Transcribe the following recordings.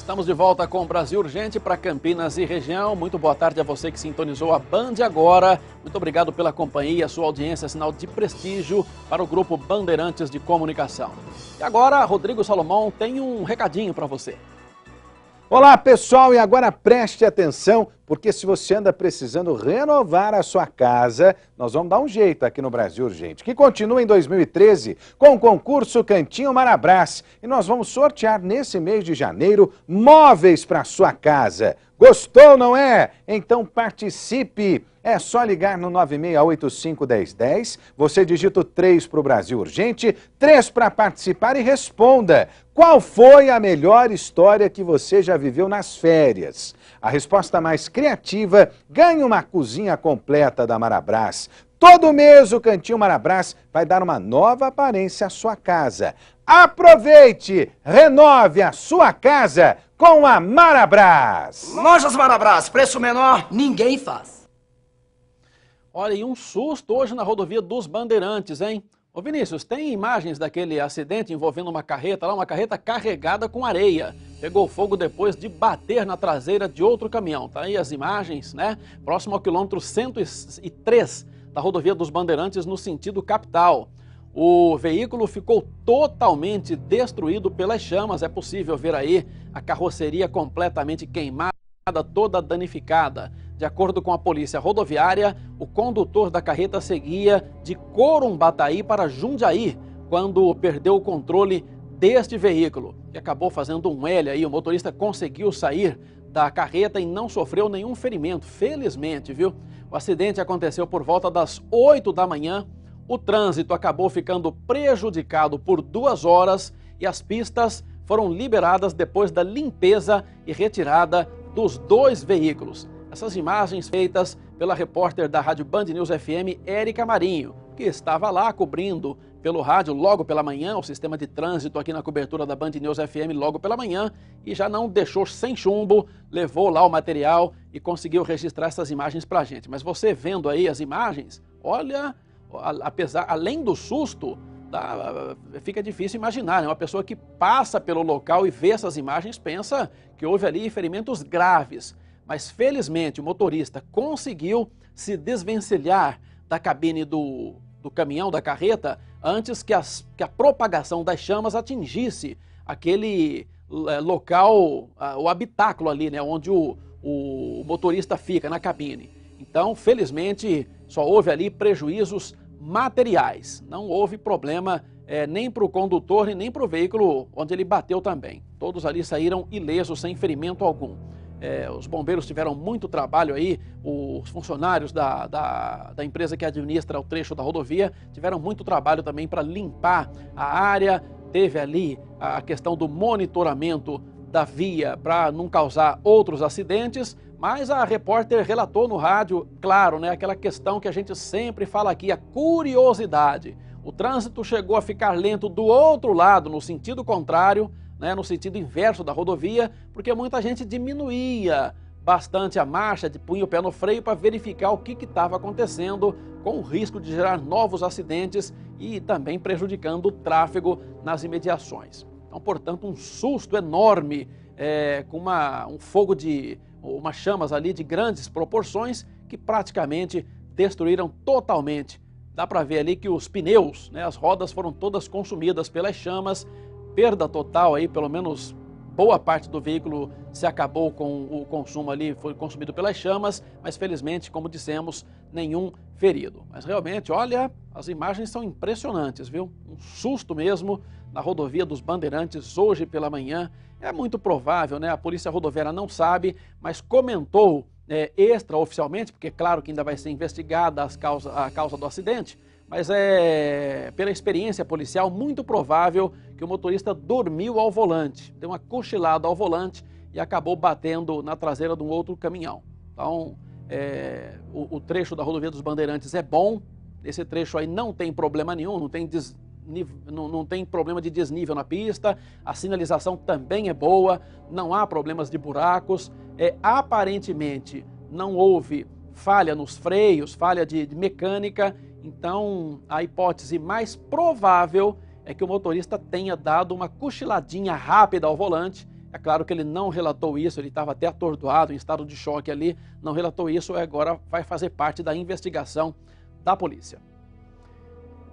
Estamos de volta com o Brasil Urgente para Campinas e região. Muito boa tarde a você que sintonizou a Band agora. Muito obrigado pela companhia, sua audiência é sinal de prestígio para o Grupo Bandeirantes de Comunicação. E agora, Rodrigo Salomão tem um recadinho para você. Olá pessoal, e agora preste atenção, porque se você anda precisando renovar a sua casa, nós vamos dar um jeito aqui no Brasil Urgente, que continua em 2013 com o concurso Cantinho Marabras. E nós vamos sortear nesse mês de janeiro móveis para sua casa. Gostou, não é? Então participe! É só ligar no 9685-1010, você digita o 3 para o Brasil Urgente, 3 para participar e responda. Qual foi a melhor história que você já viveu nas férias? A resposta mais criativa ganha uma cozinha completa da Marabras. Todo mês o Cantinho Marabras vai dar uma nova aparência à sua casa. Aproveite! Renove a sua casa com a Marabras! Lojas Marabras, preço menor, ninguém faz. Olha, e um susto hoje na rodovia dos Bandeirantes, hein? Ô Vinícius, tem imagens daquele acidente envolvendo uma carreta lá, uma carreta carregada com areia. Pegou fogo depois de bater na traseira de outro caminhão. Tá aí as imagens, né? Próximo ao quilômetro 103 da rodovia dos Bandeirantes no sentido capital. O veículo ficou totalmente destruído pelas chamas. É possível ver aí a carroceria completamente queimada, toda danificada. De acordo com a polícia rodoviária, o condutor da carreta seguia de Corumbataí para Jundiaí, quando perdeu o controle deste veículo, que acabou fazendo um L aí. O motorista conseguiu sair da carreta e não sofreu nenhum ferimento, felizmente, viu? O acidente aconteceu por volta das 8 da manhã, o trânsito acabou ficando prejudicado por 2 horas e as pistas foram liberadas depois da limpeza e retirada dos 2 veículos. Essas imagens feitas pela repórter da Rádio Band News FM, Érica Marinho, que estava lá cobrindo pelo rádio logo pela manhã, o sistema de trânsito aqui na cobertura da Band News FM logo pela manhã, e já não deixou sem chumbo, levou lá o material e conseguiu registrar essas imagens pra gente. Mas você vendo aí as imagens, olha, além do susto, fica difícil imaginar, né? Uma pessoa que passa pelo local e vê essas imagens pensa que houve ali ferimentos graves. Mas felizmente o motorista conseguiu se desvencilhar da cabine do caminhão, da carreta, antes que a propagação das chamas atingisse aquele local, o habitáculo ali, né, onde o motorista fica na cabine. Então, felizmente, só houve ali prejuízos materiais. Não houve problema nem para o condutor e nem para o veículo onde ele bateu também. Todos ali saíram ilesos, sem ferimento algum. Os bombeiros tiveram muito trabalho aí, os funcionários da empresa que administra o trecho da rodovia tiveram muito trabalho também para limpar a área. Teve ali a questão do monitoramento da via para não causar outros acidentes, mas a repórter relatou no rádio, claro, né, aquela questão que a gente sempre fala aqui, a curiosidade. O trânsito chegou a ficar lento do outro lado, no sentido contrário, né, no sentido inverso da rodovia, porque muita gente diminuía bastante a marcha, punha o pé no freio para verificar o que estava acontecendo, com o risco de gerar novos acidentes e também prejudicando o tráfego nas imediações. Então, portanto, um susto enorme, com um fogo umas chamas ali de grandes proporções que praticamente destruíram totalmente. Dá para ver ali que os pneus, né, as rodas foram todas consumidas pelas chamas. Perda total aí, pelo menos boa parte do veículo se acabou com o consumo ali, foi consumido pelas chamas, mas felizmente, como dissemos, nenhum ferido. Mas realmente, olha, as imagens são impressionantes, viu? Um susto mesmo na rodovia dos Bandeirantes hoje pela manhã. É muito provável, né? A Polícia Rodoviária não sabe, mas comentou extraoficialmente, porque claro que ainda vai ser investigada a causa do acidente, mas pela experiência policial, muito provável que o motorista dormiu ao volante, deu uma cochilada ao volante e acabou batendo na traseira de um outro caminhão. Então, o trecho da rodovia dos Bandeirantes é bom, esse trecho aí não tem problema nenhum, não tem problema de desnível na pista, a sinalização também é boa, não há problemas de buracos, aparentemente não houve falha nos freios, falha de mecânica. Então, a hipótese mais provável é que o motorista tenha dado uma cochiladinha rápida ao volante É claro que ele não relatou isso, ele estava até atordoado, em estado de choque ali, não relatou isso, agora vai fazer parte da investigação da polícia.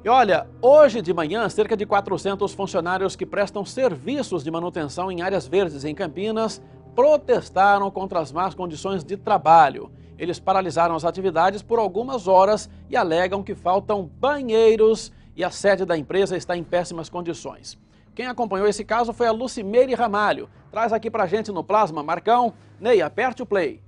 E olha, hoje de manhã, cerca de 400 funcionários que prestam serviços de manutenção em áreas verdes em Campinas protestaram contra as más condições de trabalho. Eles paralisaram as atividades por algumas horas e alegam que faltam banheiros e a sede da empresa está em péssimas condições. Quem acompanhou esse caso foi a Lucimeire Ramalho. Traz aqui pra gente no Plasma. Marcão, Ney, aperte o play.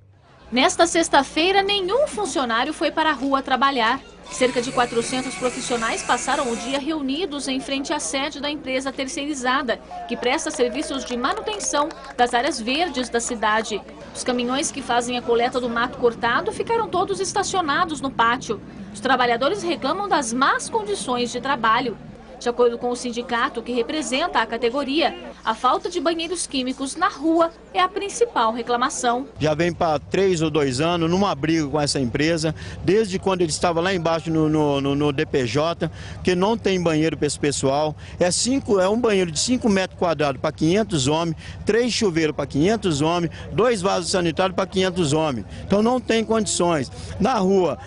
Nesta sexta-feira, nenhum funcionário foi para a rua trabalhar. Cerca de 400 profissionais passaram o dia reunidos em frente à sede da empresa terceirizada, que presta serviços de manutenção das áreas verdes da cidade. Os caminhões que fazem a coleta do mato cortado ficaram todos estacionados no pátio. Os trabalhadores reclamam das más condições de trabalho. De acordo com o sindicato que representa a categoria, a falta de banheiros químicos na rua é a principal reclamação. Já vem para 3 ou 2 anos numa briga com essa empresa, desde quando ele estava lá embaixo no DPJ, que não tem banheiro para esse pessoal. É um banheiro de 5 metros quadrados para 500 homens, 3 chuveiros para 500 homens, 2 vasos sanitários para 500 homens. Então não tem condições. Na rua,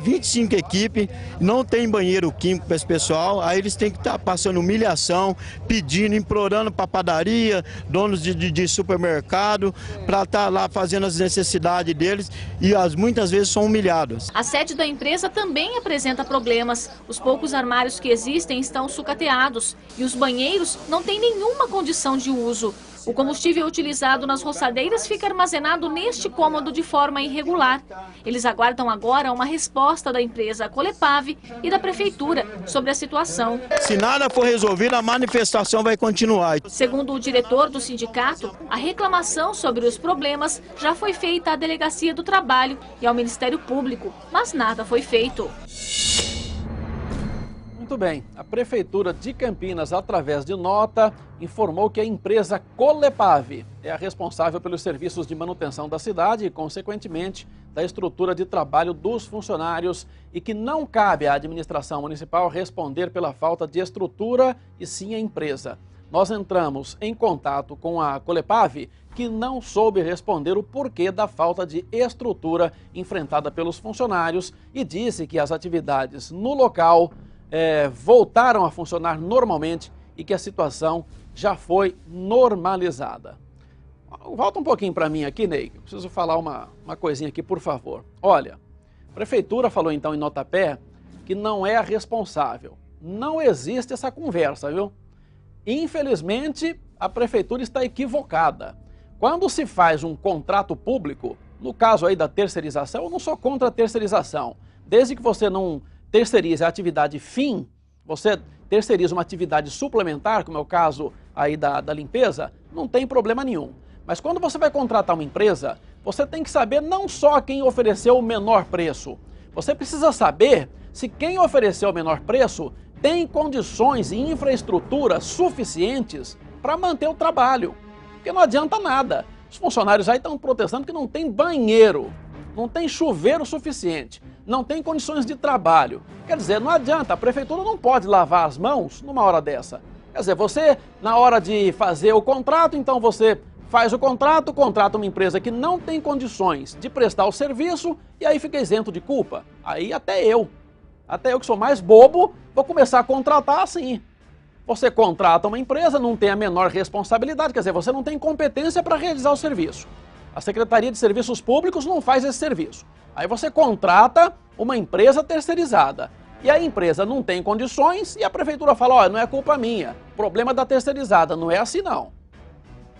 25 equipes, não tem banheiro químico para esse pessoal. Aí eles têm que estar passando humilhação, pedindo, implorando para padaria, donos de supermercado, para estar lá fazendo as necessidades deles e muitas vezes são humilhados. A sede da empresa também apresenta problemas. Os poucos armários que existem estão sucateados e os banheiros não têm nenhuma condição de uso. O combustível utilizado nas roçadeiras fica armazenado neste cômodo de forma irregular. Eles aguardam agora uma resposta da empresa Colepave e da prefeitura sobre a situação. Se nada for resolvido, a manifestação vai continuar. Segundo o diretor do sindicato, a reclamação sobre os problemas já foi feita à Delegacia do Trabalho e ao Ministério Público, mas nada foi feito. Muito bem, a Prefeitura de Campinas, através de nota, informou que a empresa Colepave é a responsável pelos serviços de manutenção da cidade e, consequentemente, da estrutura de trabalho dos funcionários e que não cabe à administração municipal responder pela falta de estrutura e sim a empresa. Nós entramos em contato com a Colepave, que não soube responder o porquê da falta de estrutura enfrentada pelos funcionários e disse que as atividades no local voltaram a funcionar normalmente e que a situação já foi normalizada. Volta um pouquinho para mim aqui, Ney. Eu preciso falar uma coisinha aqui, por favor. Olha, a Prefeitura falou então em notapé que não é a responsável. Não existe essa conversa, viu? Infelizmente, a Prefeitura está equivocada. Quando se faz um contrato público, no caso aí da terceirização, eu não sou contra a terceirização. Desde que você não terceiriza a atividade fim, você terceiriza uma atividade suplementar, como é o caso aí da limpeza, não tem problema nenhum. Mas quando você vai contratar uma empresa, você tem que saber não só quem ofereceu o menor preço, você precisa saber se quem ofereceu o menor preço tem condições e infraestrutura suficientes para manter o trabalho. Porque não adianta nada. Os funcionários aí estão protestando que não tem banheiro, não tem chuveiro suficiente, não tem condições de trabalho. Quer dizer, não adianta, a Prefeitura não pode lavar as mãos numa hora dessa. Quer dizer, você, na hora de fazer o contrato, então você faz o contrato, contrata uma empresa que não tem condições de prestar o serviço e aí fica isento de culpa. Aí até eu que sou mais bobo, vou começar a contratar assim. Você contrata uma empresa, não tem a menor responsabilidade, quer dizer, você não tem competência para realizar o serviço. A Secretaria de Serviços Públicos não faz esse serviço. Aí você contrata uma empresa terceirizada. E a empresa não tem condições e a Prefeitura fala, olha, não é culpa minha, problema da terceirizada, não é assim não.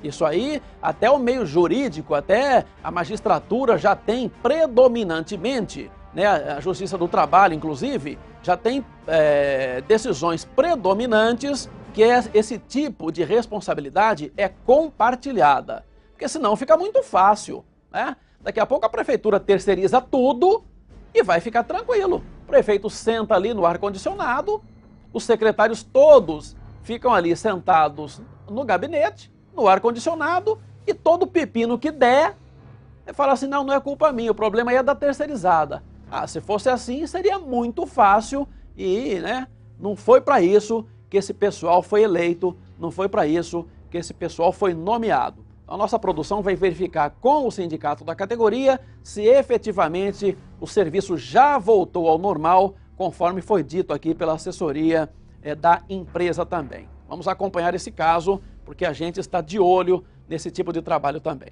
Isso aí, até o meio jurídico, até a magistratura já tem predominantemente, né, a Justiça do Trabalho, inclusive, já tem decisões predominantes que esse tipo de responsabilidade é compartilhada. Porque senão fica muito fácil, né? Daqui a pouco a Prefeitura terceiriza tudo e vai ficar tranquilo. O prefeito senta ali no ar-condicionado, os secretários todos ficam ali sentados no gabinete, no ar-condicionado, e todo pepino que der, fala assim, não é culpa minha, o problema aí é da terceirizada. Ah, se fosse assim, seria muito fácil e, né, não foi para isso que esse pessoal foi eleito, não foi para isso porque esse pessoal foi nomeado. A nossa produção vai verificar com o sindicato da categoria se efetivamente o serviço já voltou ao normal, conforme foi dito aqui pela assessoria da empresa também. Vamos acompanhar esse caso, porque a gente está de olho nesse tipo de trabalho também.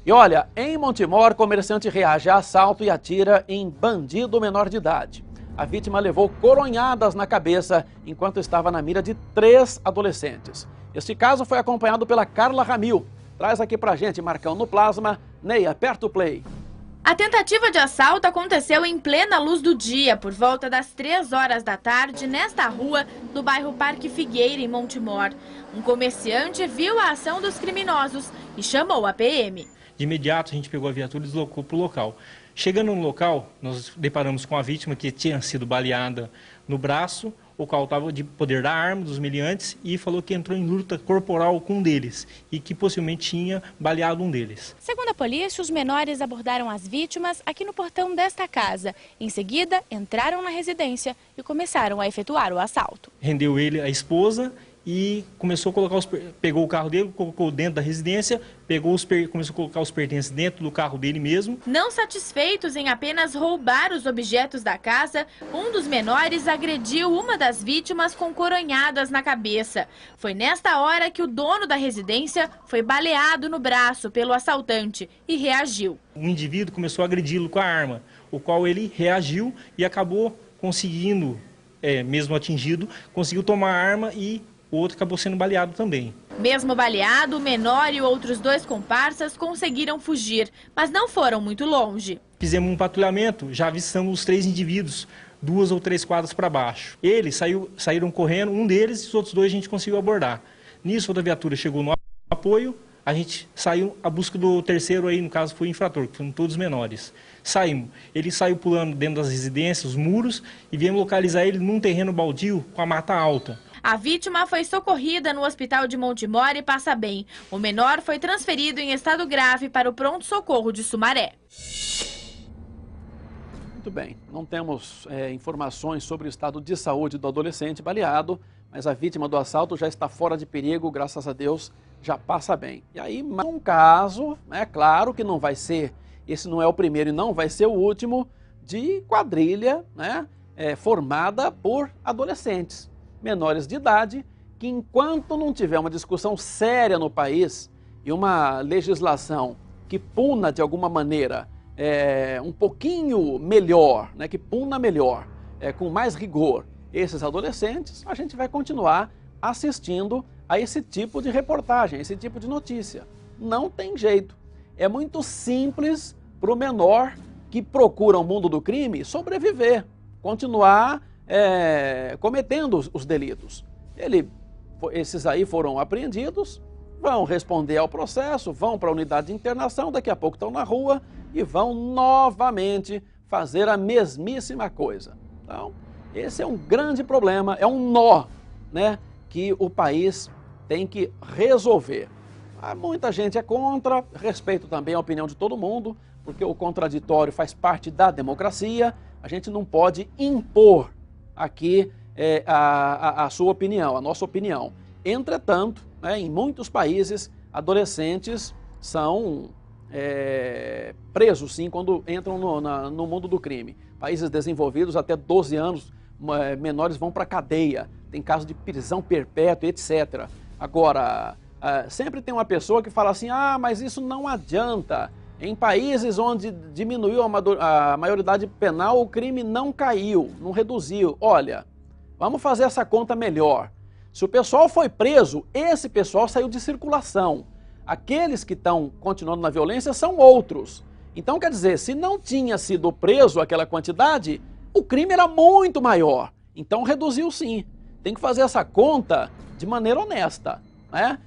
E olha, em Montemor, comerciante reage a assalto e atira em bandido menor de idade. A vítima levou coronhadas na cabeça enquanto estava na mira de 3 adolescentes. Este caso foi acompanhado pela Carla Ramil. Traz aqui pra gente, Marcão, no Plasma. Ney, aperta o play. A tentativa de assalto aconteceu em plena luz do dia, por volta das 3 horas da tarde, nesta rua, no bairro Parque Figueira, em Montemor. Um comerciante viu a ação dos criminosos e chamou a PM. De imediato, a gente pegou a viatura e deslocou para o local. Chegando no local, nós deparamos com a vítima que tinha sido baleada no braço, o qual estava de poder da arma dos meliantes e falou que entrou em luta corporal com um deles e que possivelmente tinha baleado um deles. Segundo a polícia, os menores abordaram as vítimas aqui no portão desta casa. Em seguida, entraram na residência e começaram a efetuar o assalto. Rendeu ele a esposa e começou a colocar pegou o carro dele, colocou dentro da residência, começou a colocar os pertences dentro do carro dele mesmo. Não satisfeitos em apenas roubar os objetos da casa, um dos menores agrediu uma das vítimas com coronhadas na cabeça. Foi nesta hora que o dono da residência foi baleado no braço pelo assaltante e reagiu. O indivíduo começou a agredi-lo com a arma, o qual ele reagiu e acabou conseguindo, mesmo atingido, conseguiu tomar a arma e o outro acabou sendo baleado também. Mesmo baleado, o menor e outros 2 comparsas conseguiram fugir, mas não foram muito longe. Fizemos um patrulhamento, já avistamos os 3 indivíduos, 2 ou 3 quadras para baixo. Eles saíram correndo, um deles e os outros 2 a gente conseguiu abordar. Nisso, outra viatura chegou no apoio, a gente saiu à busca do terceiro aí, no caso foi o infrator, que foram todos menores. Saímos. Ele saiu pulando dentro das residências, os muros, e viemos localizar ele num terreno baldio com a mata alta. A vítima foi socorrida no hospital de Montemor e passa bem. O menor foi transferido em estado grave para o pronto-socorro de Sumaré. Muito bem, não temos informações sobre o estado de saúde do adolescente baleado, mas a vítima do assalto já está fora de perigo, graças a Deus, já passa bem. E aí, um caso, é claro que não vai ser, esse não é o primeiro e não vai ser o último, de quadrilha, né, formada por adolescentes, menores de idade, que enquanto não tiver uma discussão séria no país e uma legislação que puna de alguma maneira um pouquinho melhor, né, que puna melhor, com mais rigor esses adolescentes, a gente vai continuar assistindo a esse tipo de reportagem, esse tipo de notícia. Não tem jeito. É muito simples para o menor que procura o mundo do crime sobreviver, continuar cometendo os delitos. Esses aí foram apreendidos, vão responder ao processo, vão para a unidade de internação, daqui a pouco estão na rua e vão novamente fazer a mesmíssima coisa. Então, esse é um grande problema, é um nó, né, que o país tem que resolver. Muita gente é contra, respeito também a opinião de todo mundo, porque o contraditório faz parte da democracia, a gente não pode impor aqui a sua opinião, a nossa opinião. Entretanto, em muitos países, adolescentes são presos, sim, quando entram no mundo do crime. Países desenvolvidos, até 12 anos, menores vão para a cadeia, tem caso de prisão perpétua, etc. Agora, sempre tem uma pessoa que fala assim, mas isso não adianta. Em países onde diminuiu a maioridade penal, o crime não caiu, não reduziu. Olha, vamos fazer essa conta melhor. Se o pessoal foi preso, esse pessoal saiu de circulação. Aqueles que estão continuando na violência são outros. Então, quer dizer, se não tinha sido preso aquela quantidade, o crime era muito maior. Então, reduziu sim. Tem que fazer essa conta de maneira honesta, né?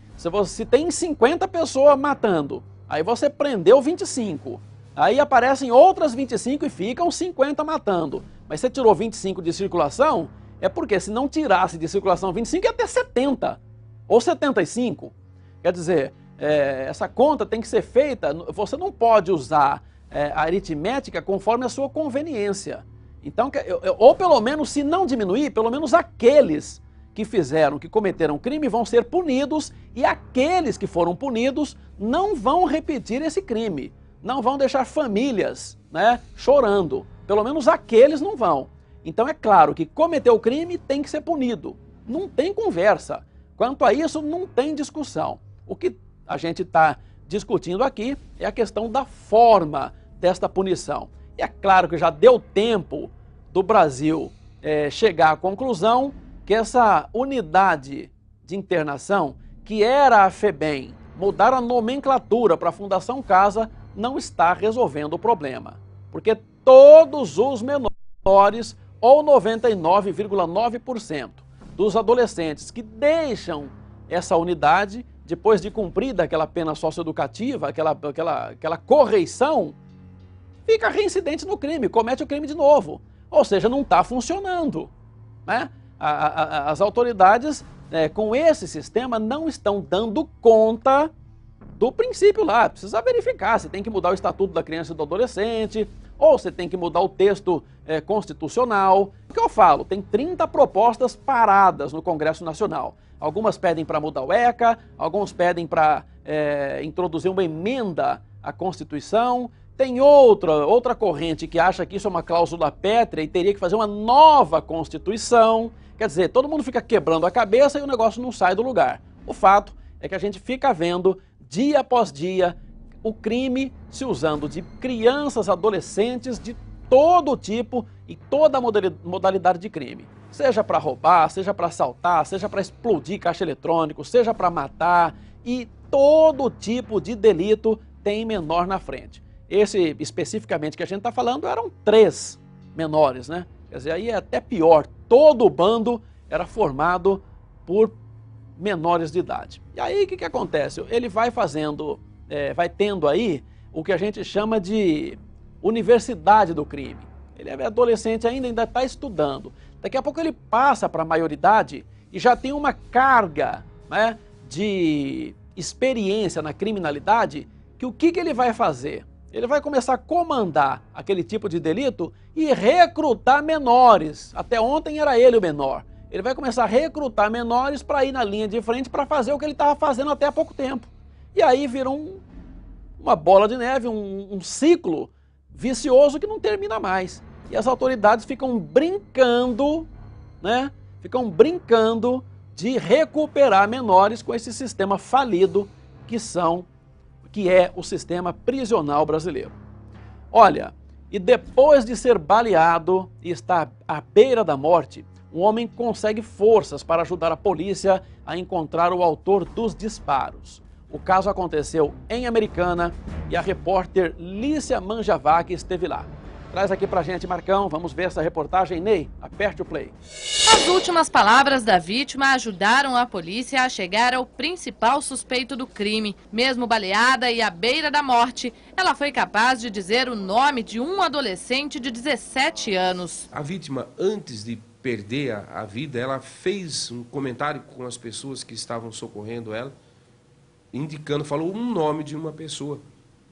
Se tem 50 pessoas matando, aí você prendeu 25, aí aparecem outras 25 e ficam 50 matando. Mas você tirou 25 de circulação, é porque se não tirasse de circulação 25 ia ter 70 ou 75. Quer dizer, essa conta tem que ser feita, você não pode usar a aritmética conforme a sua conveniência. Então, ou pelo menos, se não diminuir, pelo menos aqueles que fizeram, que cometeram crime vão ser punidos e aqueles que foram punidos não vão repetir esse crime, não vão deixar famílias, né, chorando, pelo menos aqueles não vão. Então é claro que cometeu o crime tem que ser punido, não tem conversa, quanto a isso não tem discussão. O que a gente está discutindo aqui é a questão da forma desta punição. E é claro que já deu tempo do Brasil chegar à conclusão que essa unidade de internação, que era a FEBEM, mudar a nomenclatura para a Fundação Casa, não está resolvendo o problema. Porque todos os menores, ou 99,9% dos adolescentes que deixam essa unidade, depois de cumprida aquela pena socioeducativa, aquela correição, fica reincidente no crime, comete o crime de novo. Ou seja, não está funcionando, né? As autoridades, com esse sistema, não estão dando conta do princípio lá. Precisa verificar se tem que mudar o Estatuto da Criança e do Adolescente, ou se tem que mudar o texto constitucional. O que eu falo? Tem 30 propostas paradas no Congresso Nacional. Algumas pedem para mudar o ECA, alguns pedem para introduzir uma emenda à Constituição. Tem outra corrente que acha que isso é uma cláusula pétrea e teria que fazer uma nova Constituição. Quer dizer, todo mundo fica quebrando a cabeça e o negócio não sai do lugar. O fato é que a gente fica vendo, dia após dia, o crime se usando de crianças, adolescentes, de todo tipo e toda modalidade de crime. Seja para roubar, seja para assaltar, seja para explodir caixa eletrônico, seja para matar, e todo tipo de delito tem menor na frente. Esse especificamente que a gente está falando eram 3 menores, né? Quer dizer, aí é até pior, todo o bando era formado por menores de idade. E aí o que acontece? Ele vai fazendo, vai tendo aí o que a gente chama de universidade do crime. Ele é adolescente ainda está estudando. Daqui a pouco ele passa para a maioridade e já tem uma carga, né, de experiência na criminalidade, que o que ele vai fazer? Ele vai começar a comandar aquele tipo de delito e recrutar menores. Até ontem era ele o menor. Ele vai começar a recrutar menores para ir na linha de frente para fazer o que ele estava fazendo até há pouco tempo. E aí vira uma bola de neve, um ciclo vicioso que não termina mais. E as autoridades ficam brincando, né? Ficam brincando de recuperar menores com esse sistema falido que é o sistema prisional brasileiro. Olha, e depois de ser baleado e estar à beira da morte, um homem consegue forças para ajudar a polícia a encontrar o autor dos disparos. O caso aconteceu em Americana e a repórter Lícia Manjavac esteve lá. Traz aqui pra gente, Marcão, vamos ver essa reportagem. Ney, aperte o play. As últimas palavras da vítima ajudaram a polícia a chegar ao principal suspeito do crime. Mesmo baleada e à beira da morte, ela foi capaz de dizer o nome de um adolescente de 17 anos. A vítima, antes de perder a vida, ela fez um comentário com as pessoas que estavam socorrendo ela, falou um nome de uma pessoa.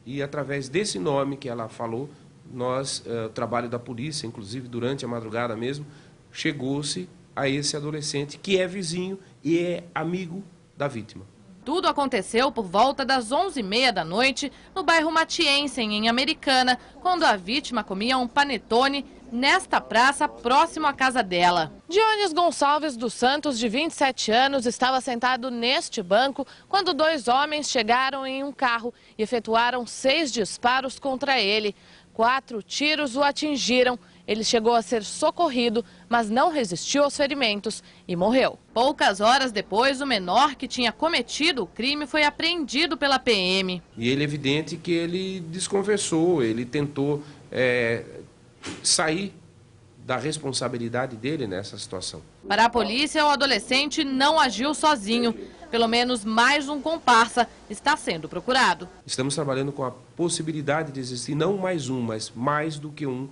E através desse nome que ela falou, o trabalho da polícia, inclusive durante a madrugada mesmo, chegou-se a esse adolescente que é vizinho e é amigo da vítima. Tudo aconteceu por volta das 11h30 da noite no bairro Matiensen, em Americana, quando a vítima comia um panetone nesta praça próximo à casa dela. Dionis Gonçalves dos Santos, de 27 anos, estava sentado neste banco quando 2 homens chegaram em um carro e efetuaram 6 disparos contra ele. 4 tiros o atingiram. Ele chegou a ser socorrido, mas não resistiu aos ferimentos e morreu. Poucas horas depois, o menor que tinha cometido o crime foi apreendido pela PM. E ele é evidente que ele desconversou, ele tentou sair da responsabilidade dele nessa situação. Para a polícia, o adolescente não agiu sozinho. Pelo menos mais um comparsa está sendo procurado. Estamos trabalhando com a possibilidade de existir não mais um, mas mais do que um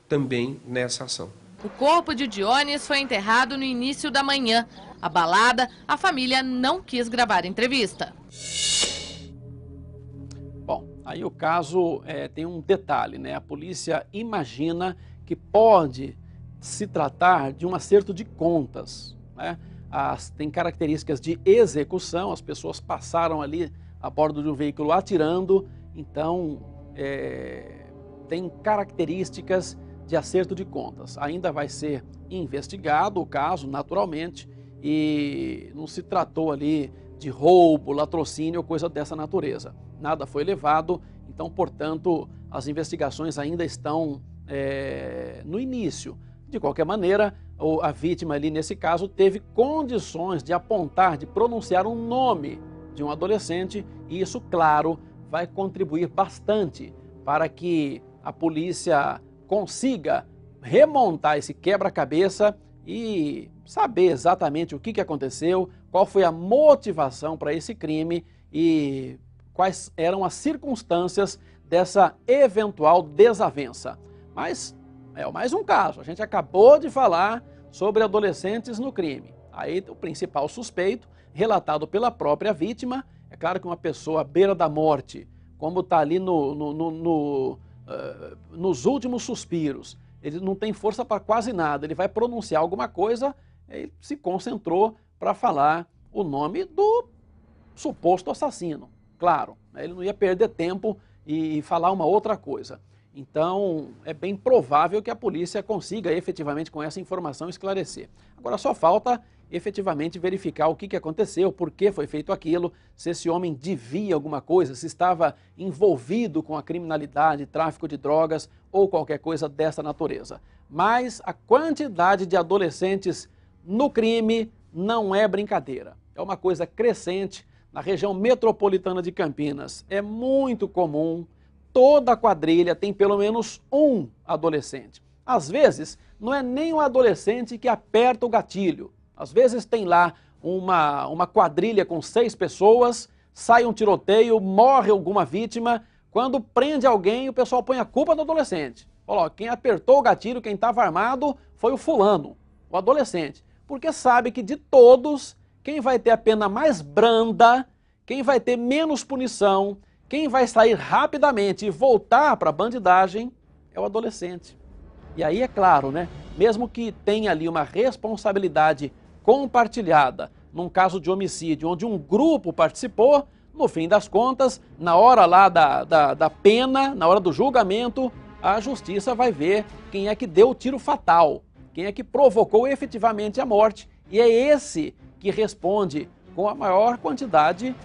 também nessa ação. O corpo de Dionis foi enterrado no início da manhã. Abalada, a família não quis gravar entrevista. Bom, aí o caso tem um detalhe, né? A polícia imagina que pode se tratar de um acerto de contas, né? tem características de execução, as pessoas passaram ali a bordo de um veículo atirando, então tem características de acerto de contas. Ainda vai ser investigado o caso, naturalmente, e não se tratou ali de roubo, latrocínio ou coisa dessa natureza. Nada foi levado, então, portanto, as investigações ainda estão no início. De qualquer maneira, a vítima ali, nesse caso, teve condições de apontar, de pronunciar um nome de um adolescente, e isso, claro, vai contribuir bastante para que a polícia consiga remontar esse quebra-cabeça e saber exatamente o que aconteceu, qual foi a motivação para esse crime e quais eram as circunstâncias dessa eventual desavença. Mas é mais um caso, a gente acabou de falar sobre adolescentes no crime. Aí o principal suspeito, relatado pela própria vítima, é claro que uma pessoa à beira da morte, como está ali nos últimos suspiros, ele não tem força para quase nada, ele vai pronunciar alguma coisa, ele se concentrou para falar o nome do suposto assassino. Claro, ele não ia perder tempo e falar uma outra coisa. Então, é bem provável que a polícia consiga efetivamente com essa informação esclarecer. Agora só falta efetivamente verificar o que aconteceu, por que foi feito aquilo, se esse homem devia alguma coisa, se estava envolvido com a criminalidade, tráfico de drogas ou qualquer coisa dessa natureza. Mas a quantidade de adolescentes no crime não é brincadeira. É uma coisa crescente. Na região metropolitana de Campinas é muito comum, toda quadrilha tem pelo menos um adolescente. Às vezes, não é nem um adolescente que aperta o gatilho. Às vezes tem lá uma quadrilha com 6 pessoas, sai um tiroteio, morre alguma vítima. Quando prende alguém, o pessoal põe a culpa do adolescente. Fala, ó, quem apertou o gatilho, quem estava armado, foi o fulano, o adolescente. Porque sabe que de todos, quem vai ter a pena mais branda, quem vai ter menos punição, quem vai sair rapidamente e voltar para a bandidagem é o adolescente. E aí é claro, né? Mesmo que tenha ali uma responsabilidade compartilhada, num caso de homicídio onde um grupo participou, no fim das contas, na hora lá da pena, na hora do julgamento, a justiça vai ver quem é que deu o tiro fatal, quem é que provocou efetivamente a morte, e é esse que responde com a maior quantidade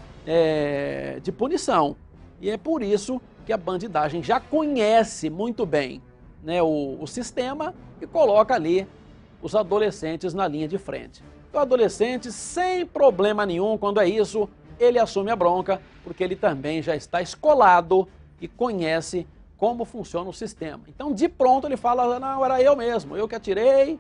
de punição. E é por isso que a bandidagem já conhece muito bem, né, o sistema e coloca ali os adolescentes na linha de frente. O adolescente, sem problema nenhum, quando é isso, ele assume a bronca, porque ele também já está escolado e conhece como funciona o sistema. Então, de pronto, ele fala, não, era eu mesmo, eu que atirei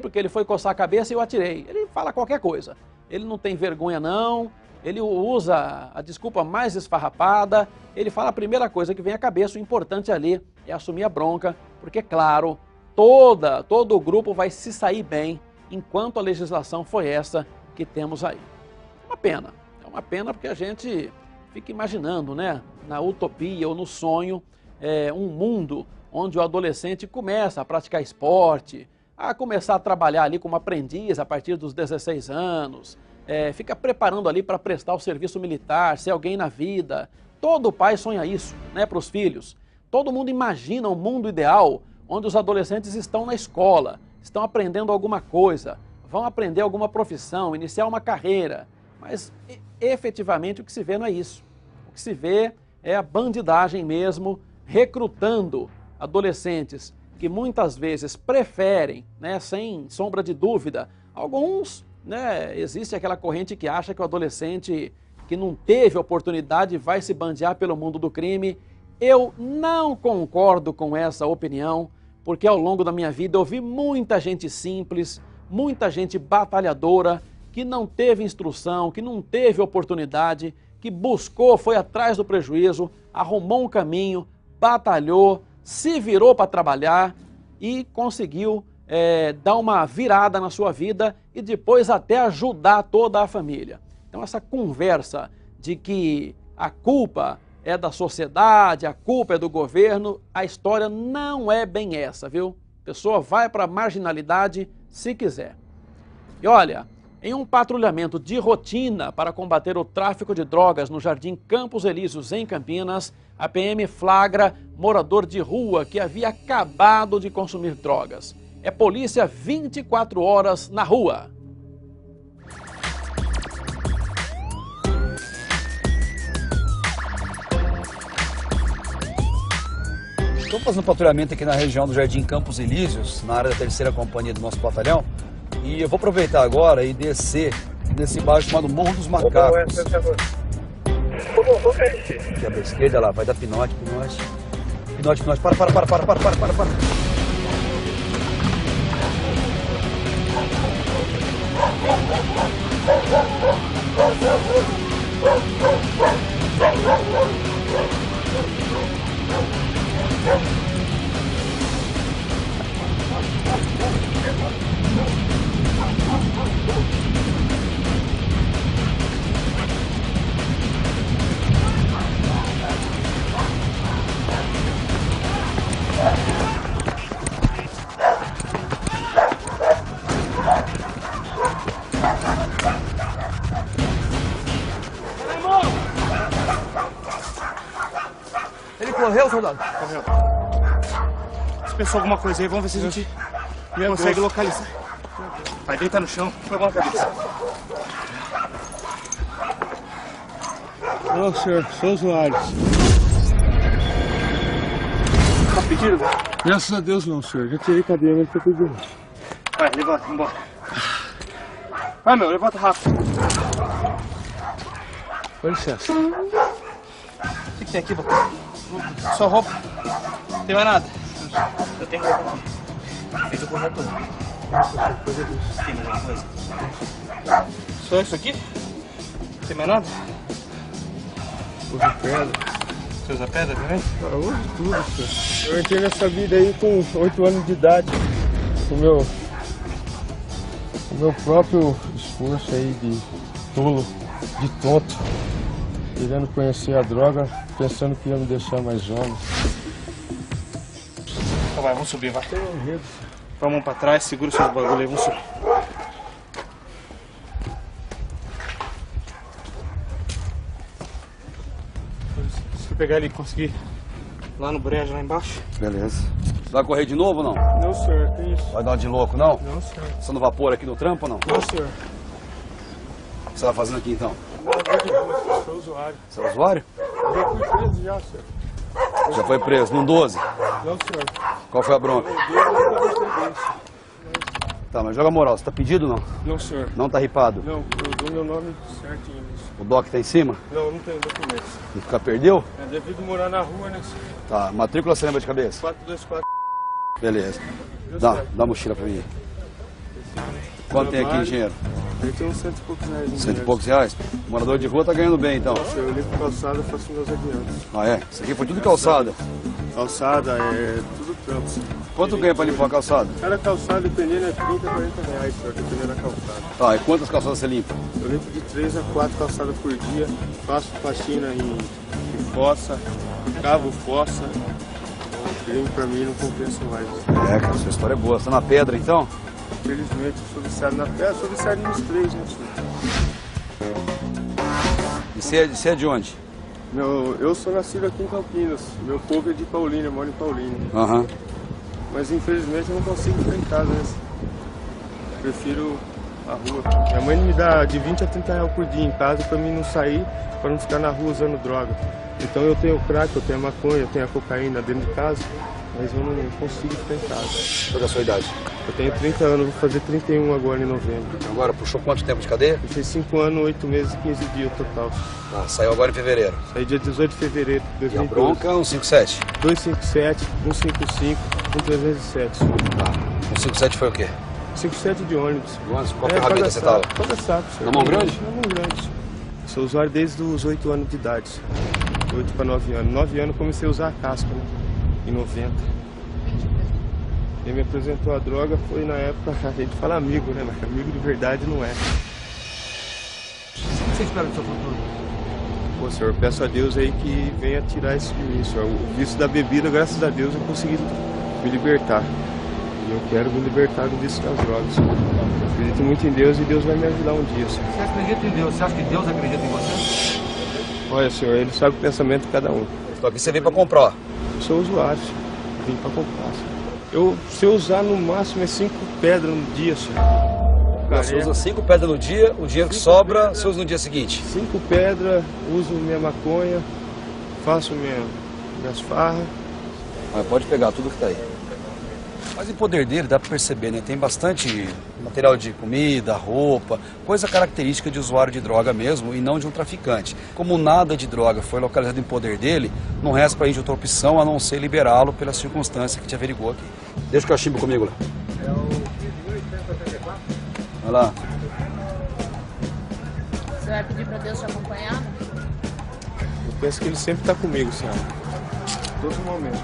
porque ele foi coçar a cabeça e eu atirei. Ele fala qualquer coisa. Ele não tem vergonha, não. Ele usa a desculpa mais esfarrapada, ele fala a primeira coisa que vem à cabeça, o importante ali é assumir a bronca, porque, claro, todo o grupo vai se sair bem enquanto a legislação foi essa que temos aí. É uma pena porque a gente fica imaginando, né, na utopia ou no sonho, um mundo onde o adolescente começa a praticar esporte, a começar a trabalhar ali como aprendiz a partir dos 16 anos, fica preparando ali para prestar o serviço militar, ser alguém na vida. Todo pai sonha isso, né, para os filhos. Todo mundo imagina um mundo ideal onde os adolescentes estão na escola, estão aprendendo alguma coisa, vão aprender alguma profissão, iniciar uma carreira. Mas efetivamente o que se vê não é isso. O que se vê é a bandidagem mesmo, recrutando adolescentes que muitas vezes preferem, né, sem sombra de dúvida, alguns, né, existe aquela corrente que acha que o adolescente que não teve oportunidade vai se bandear pelo mundo do crime. Eu não concordo com essa opinião, porque ao longo da minha vida eu vi muita gente simples, muita gente batalhadora, que não teve instrução, que não teve oportunidade, que buscou, foi atrás do prejuízo, arrumou um caminho, batalhou, se virou para trabalhar e conseguiu dar uma virada na sua vida e depois até ajudar toda a família. Então essa conversa de que a culpa é da sociedade, a culpa é do governo, a história não é bem essa, viu? A pessoa vai para a marginalidade se quiser. E olha, Em um patrulhamento de rotina para combater o tráfico de drogas no Jardim Campos Elíseos, em Campinas, a PM flagra morador de rua que havia acabado de consumir drogas. É polícia 24 horas na rua. Estou fazendo patrulhamento aqui na região do Jardim Campos Elíseos, na área da 3ª companhia do nosso batalhão. E eu vou aproveitar agora e descer nesse bairro chamado Morro dos Macacos. Aqui à esquerda lá, vai dar pinote, pinote. Pinote, pinote, para. Ele correu, soldado? Correu. Se pensou alguma coisa aí, vamos ver se a gente consegue localizar. Vai deitar no chão, põe a mão na cabeça. Não, senhor, sou usuário. Tá pedindo? Graças a Deus não, senhor. Já tirei cadeia, mas tô pedindo. Vai, levanta, vambora. Vai, meu, levanta rápido. Com licença. O que tem aqui, Boca? Só roupa. Não tem mais nada? Eu tenho roupa aqui. Fez o corretor. Tem mais alguma coisa? Só isso aqui? Não tem mais nada? Usa pedra. Você usa pedra também? Ah, eu uso tudo, senhor. Eu entrei nessa vida aí com 8 anos de idade. Com o meu próprio esforço aí de tolo, de tonto. Querendo conhecer a droga, pensando que ia me deixar mais homem. Então vai, vamos subir, vai. Põe a mão pra trás, segura o seu bagulho aí, vamos subir. Se eu pegar ele e conseguir lá no brejo, lá embaixo. Beleza. Você vai correr de novo ou não? Não, senhor, que isso? Vai dar uma de louco, não? Não, senhor. Você no vapor aqui no trampo ou não? Não, senhor. O que você vai fazendo aqui então? Não, sou usuário. Você é usuário? Eu já fui preso já, senhor. Já foi preso, num 12? Não, senhor. Qual foi a bronca? Tá, mas joga moral, você tá pedido ou não? Não, senhor. Não tá ripado? Não, eu dou meu nome certinho. O doc tá em cima? Não, não tenho documentos. Nunca perdeu? É devido morar na rua, né, senhor? Tá, matrícula você lembra de cabeça? 424. Beleza. Dá a mochila pra mim. Quanto tem aqui em dinheiro? Eu tenho uns 100 e poucos reais. 100 e poucos reais? Morador de rua tá ganhando bem, então. Nossa, eu limpo calçada, faço meus adiantos. Ah, é? Isso aqui foi tudo calçada? Calçada, é tudo trampo. Quanto ganha pra limpar a calçada? Cada calçada, dependendo, é 30, 40 reais, senhor, dependendo da calçada. Tá, e quantas calçadas você limpa? Eu limpo de 3 a 4 calçadas por dia, faço faxina em fossa, cavo fossa. O crime pra mim não compensa mais. É, cara, sua história é boa. Você tá na pedra, então? Infelizmente, eu sou viciado na pedra, sou viciado nos 3, né, senhor? E você é de onde? Eu sou nascido aqui em Campinas. Meu povo é de Paulínia, eu moro em Paulínia. Aham. Mas infelizmente eu não consigo ficar em casa, né? Prefiro a rua. Minha mãe me dá de 20 a 30 reais por dia em casa pra mim não sair, pra não ficar na rua usando droga. Então eu tenho o crack, eu tenho a maconha, eu tenho a cocaína dentro de casa, mas eu não consigo ficar em casa. Qual é a sua idade? Eu tenho 30 anos, vou fazer 31 agora em novembro. Agora, puxou quanto tempo de cadeia? Eu fiz 5 anos, 8 meses e 15 dias total. Ah, saiu agora em fevereiro. Saí dia 18 de fevereiro de 2012. E a bronca, 157? 257, 155, 1307. Tá. 157 foi o quê? 57 de ônibus. Qual ferramenta você tava? Toda saco, senhor. Na mão grande? Na mão grande. Sou usuário desde os 8 anos de idade. 8 para 9 anos. 9 anos comecei a usar a casca, né? Em 90. Quem me apresentou a droga foi na época, a gente fala amigo, né? Mas amigo de verdade não é. O que você espera do seu futuro? Pô, senhor, peço a Deus aí que venha tirar isso de mim, senhor. O vício da bebida, graças a Deus, eu consegui me libertar. E eu quero me libertar do vício das drogas. Eu acredito muito em Deus e Deus vai me ajudar um dia, senhor. Você acredita em Deus? Você acha que Deus acredita em você? Olha, senhor, ele sabe o pensamento de cada um. Então aqui você veio para comprar. Eu sou usuário, senhor. Vim para comprar, senhor. Se eu usar no máximo é 5 pedras no dia, senhor. Você usa 5 pedras no dia, o dinheiro que sobra, você usa no dia seguinte? 5 pedras, uso minha maconha, faço minhas farras. Mas pode pegar tudo que tá aí. Mas em poder dele dá para perceber, né? Tem bastante material de comida, roupa, coisa característica de usuário de droga mesmo e não de um traficante. Como nada de droga foi localizado em poder dele, não resta pra gente outra opção a não ser liberá-lo pela circunstância que te averigou aqui. Deixa o cachimbo comigo lá. É o 1884. Vai lá. Você vai pedir para Deus te acompanhar? Eu penso que ele sempre está comigo, senhora. Todo momento.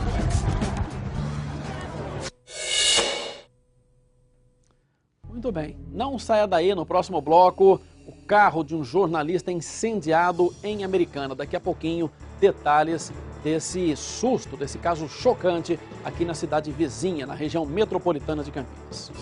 Muito bem, não saia daí. No próximo bloco, o carro de um jornalista incendiado em Americana. Daqui a pouquinho, detalhes desse susto, desse caso chocante aqui na cidade vizinha, na região metropolitana de Campinas.